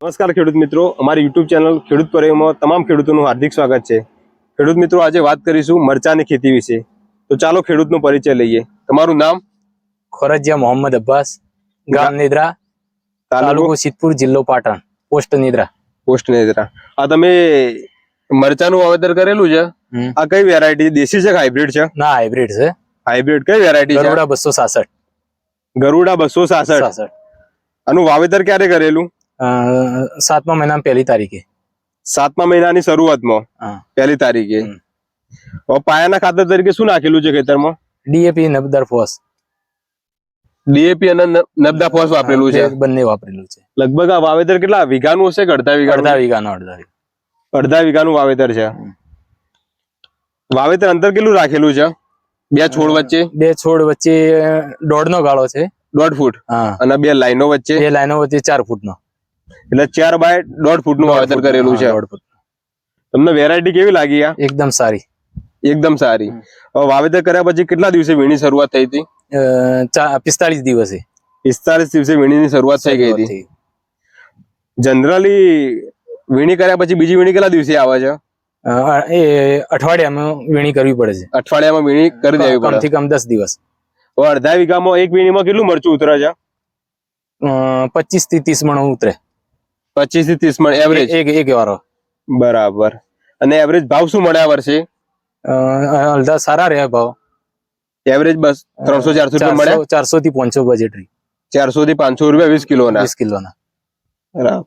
નમસ્કાર ખેડૂત મિત્રો, અમારી યુટ્યુબ ચેનલ ખેડૂત પરિવારમાં તમામ ખેડૂતોનું હાર્દિક સ્વાગત છે। ખેડૂત મિત્રો, આજે વાત કરીશું મરચાની ખેતી વિશે। તો ચાલો ખેડૂતનો પરિચય લઈએ। તમારું નામ? ખોરજીયા મોહમ્મદ અબ્બાસ, ગામ નિદ્રા, તાલુકો સિદ્ધપુર, જિલ્લો પાટણ, પોસ્ટ નિદ્રા। પોસ્ટ નિદ્રા। આ તમે મરચાનું વાવેતર કરેલું છે, આ કઈ વેરાયટી, દેશી છે કે હાઇબ્રિડ છે? ના, હાઇબ્રિડ છે। હાઇબ્રિડ કઈ વેરાયટી છે? ગરુડા 266। ગરુડા 266। આનું વાવેતર ક્યારે કરેલું? 7મા મહિનામાં 1લી તારીખે। 7મા મહિનાની શરૂઆતમાં 1લી તારીખે। પાયાના ખાતર તરીકે શું નાખેલું છે ખેતરમાં? DAP નબદાર FOSS. ડીએપી અને નબદા ફોસ વાપરેલું છે? બંને વાપરેલું છે। લગભગ આ વાવેતર કેટલા વીઘાનું હશે? અડધા વીઘાનું વાવેતર છે। વાવેતર અંતર કેટલું રાખેલું છે? બે છોડ વચ્ચે 1.5 નો ગાળો છે। 1.5 ફૂટ અને બે લાઈનો વચ્ચે 4 ફૂટનો, એટલે 4 બાય 1.5 ફૂટનું વાવેતર કરેલું છે। તમને વેરાયટી કેવી લાગી? આ એકદમ સારી। વાવેતર કર્યા પછી કેટલા દિવસે વીણી શરૂઆત થઈ હતી? 45 દિવસે। 45 દિવસે વીણીની શરૂઆત થઈ ગઈ હતી। જનરલી વીણી કર્યા પછી બીજી વીણી કેટલા દિવસે આવે છે? એ અઠવાડિયામાં વીણી કરવી પડે છે। અઠવાડિયામાં વીણી કરી દેવી પડે, કમથી કમ 10 દિવસ। અડધા વીઘામાં એક વીણીમાં કેટલું મરચું ઉતરે છે? 25 થી 30 મણ ઉતરે। 25 થી 30 મણ એવરેજ એક વારો। બરાબર। અને એવરેજ ભાવ શું મળે આ વર્ષે? અડધા સારા રહ્યા ભાવ। એવરેજ બસ 300-400 રૂપિયા મળે? 400 થી 500 બજેટરી। 400 થી 500 રૂપિયા 20 કિલોના? 20 કિલોના। બરાબર।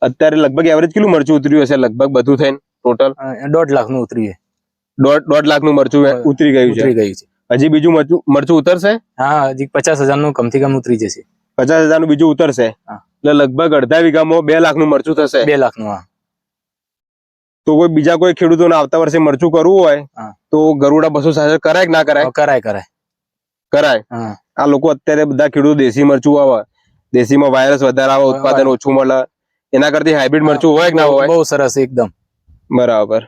અત્યારે લગભગ એવરેજ કેટલું મરચું ઉતર્યું હશે? લગભગ બધું થઈને ટોટલ 1.5 લાખ નું ઉતર્યું। 1.5 લાખ નું મરચું ઉતરી ગયું છે। હજી બીજું મરચું ઉતરશે? હા, હજી 50,000 નું કમથી કમ ઉતરી જશે। 50,000 નું બીજું ઉતરશે, એટલે લગભગ અડધા વીઘામાં 2 લાખ નું મરચું થશે। 2 લાખ નું। તો બીજા કોઈ ખેડૂતોને આવતા વર્ષે મરચું કરવું હોય તો ગરુડા 266 કરાય કે ના કરાય? કરાય। આ લોકો અત્યારે બધા ખેડૂતો દેશી મરચું આવે, દેશીમાં વાયરસ વધારે આવે, ઉત્પાદન ઓછું મળે, એના કરતી હાઇબ્રિડ મરચું હોય કે ના હોય? બહુ સરસ, એકદમ બરાબર।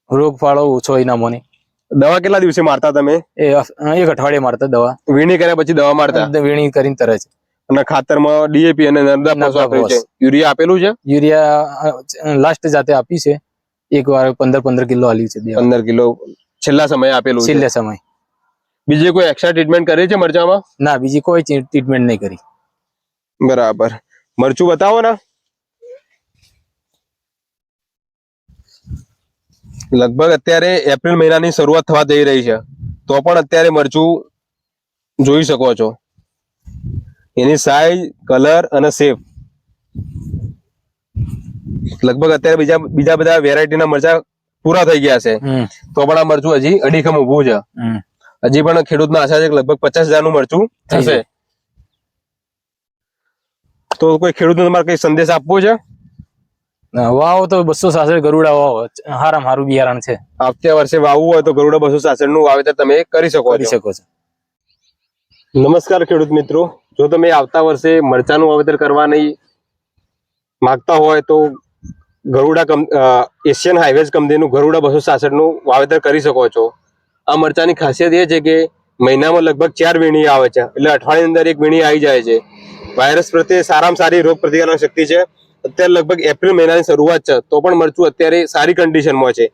રોગ ફાળો ઓછો એના મને। દવા કેટલા દિવસે મારતા તમે? એક અઠવાડિયે મારતા દવા। વીણી કર્યા પછી દવા મારતા? વીણી કરીને તરત જ। અને ખાતરમાં ડીએપી અને નબદા ફોસ આપ્યું છે? યુરિયા આપેલું છે? યુરિયા લાસ્ટ જાતે આપી છે, એક વાર 15 કિલો આલ્યું છે। 15 કિલો છેલ્લા સમયે આપેલું છે? છેલ્લા સમય। બીજી કોઈ એક્સ્ટ્રા ટ્રીટમેન્ટ કરી છે મરચામાં? ના, બીજી કોઈ ટ્રીટમેન્ટ નહીં કરી। બરાબર। મરચું બતાવો ને। લગભગ અત્યારે એપ્રિલ મહિનાની શરૂઆત થવા જઈ રહી છે, તો પણ અત્યારે મરચું જોઈ શકો છો। એની સાઈઝ, કલર અને શેપ લગભગ અત્યારે બીજા બધા વેરાયટીના મરચા પૂરા થઈ ગયા છે, તો પણ આ મરચું હજી અડીખમ ઊભું છે। હજી પણ ખેડૂતને આશા છે કે લગભગ 50,000 નું મરચું થશે। તો કોઈ ખેડૂતને તમારે કઈ સંદેશ આપવો છે? વાવો તો 266 ગરુડા વાવો, હારામાં હારું બિયારણ છે। આવતા વર્ષે વાવવું હોય તો ગરુડા 266 નું વાવેતર તમે કરી શકો છો। નમસ્કાર ખેડૂત મિત્રો, જો તમે આવતા વર્ષે મરચાનું વાવેતર કરવાની માંગતા હોય તો ગરુડા એશિયન હાઈવેઝ કંપનીનું ગરુડા 266 નું વાવેતર કરી શકો છો। આ મરચાની ખાસિયત એ છે કે મહિનામાં લગભગ 4 વીણી આવે છે, એટલે અઠવાડિયાની અંદર એક વીણી આવી જાય છે। વાયરસ પ્રત્યે સારામાં સારી રોગ પ્રતિકારક શક્તિ છે। અત્યારે લગભગ એપ્રિલ મહિનાની શરૂઆત છે, તો પણ મરચું અત્યારે સારી કન્ડિશનમાં છે।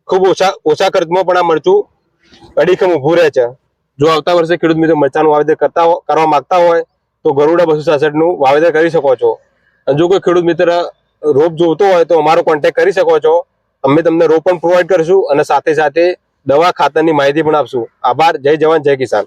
ખૂબ ઓછા ખર્ચમાં પણ આ મરચું અડીખમ ઊભું રહે છે। જો આવતા વર્ષે ખેડૂત મિત્રો મરચાનું વાવેતર કરવા માંગતા હોય તો ગરુડા 266 નું વાવેતર કરી શકો છો। અને જો કોઈ ખેડૂત મિત્ર રોપ જોતો હોય તો અમારો કોન્ટેક્ટ કરી શકો છો। અમે તમને રોપ પણ પ્રોવાઈડ કરીશું અને સાથે સાથે દવા ખાતરની માહિતી પણ આપશું। આભાર। જય જવાન, જય કિસાન।